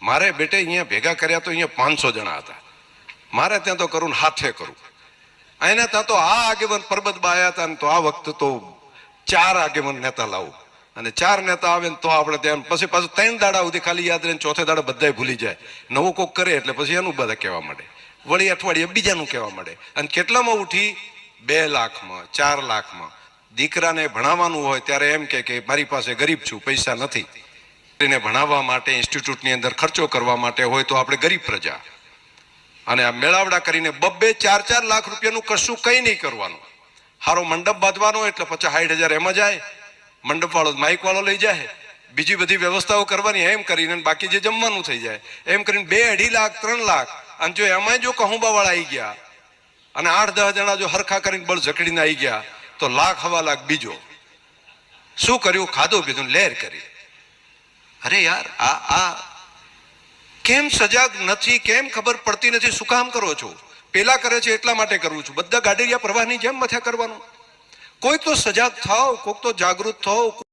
મારે બેટે અહીંયા ભેગા કર્યા તો અહીંયા 500 જણા હતા. મારે ત્યાં તો કરું ને હાથે કરું. એને ત્યાં તો આ આગેવાન પરબતબા આવ્યા હતા ને તો આ વખતે તો 4 આગેવાન નેતા લાવું અને 4 નેતા આવે ને તો આપણે ત્યાં પછી પાછું 3 દાડા સુધી ખાલી યાદ રહે, ચોથે દાડા બધાય ભૂલી જાય. નવું કોક કરે એટલે પછી એનું બધા કહેવા માંડે, વળી અઠવાડિયે બીજાનું કહેવા માંડે. અને કેટલામાં ઉઠી? 2 લાખમાં, 4 લાખમાં. દીકરાને ભણાવવાનું હોય ત્યારે એમ કે મારી પાસે ગરીબ છું, પૈસા નથી. એને ભણાવવા માટે ઇન્સ્ટિટ્યૂટની અંદર ખર્ચો કરવા માટે હોય તો આપણે ગરીબ પ્રજા. અને આ મેળાવડા કરીને 2-4 લાખ રૂપિયાનું કશું કંઈ નહીં કરવાનું. સારો મંડપ બાંધવાનો એટલે 50-60 હજાર એમાં જાય. મંડપ વાળો માઇક વાળો લઈ જાય, બીજી બધી વ્યવસ્થાઓ કરવાની. એમ કરીને બાકી જે જમવાનું થઈ જાય એમ કરીને 2-2.5 લાખ 3 લાખ. અને જો એમાં જો કહુંબા વાળા આવી ગયા અને 8-10 જણા જો હરખા કરીને બળ ઝકડીને આવી ગયા તો 1-1.25 લાખ બીજો. શું કર્યું? ખાધું પીધું લહેર કરી. અરે યાર, આ કેમ સજાગ નથી? કેમ ખબર પડતી નથી? શું કામ કરો છો? પેલા કરે છે એટલા માટે કરું છું. બધા ગાડીયા પ્રવાહની જેમ મથ્યા કરવાનું. કોઈક તો સજાગ થાવ, કોઈક તો જાગૃત થાવ.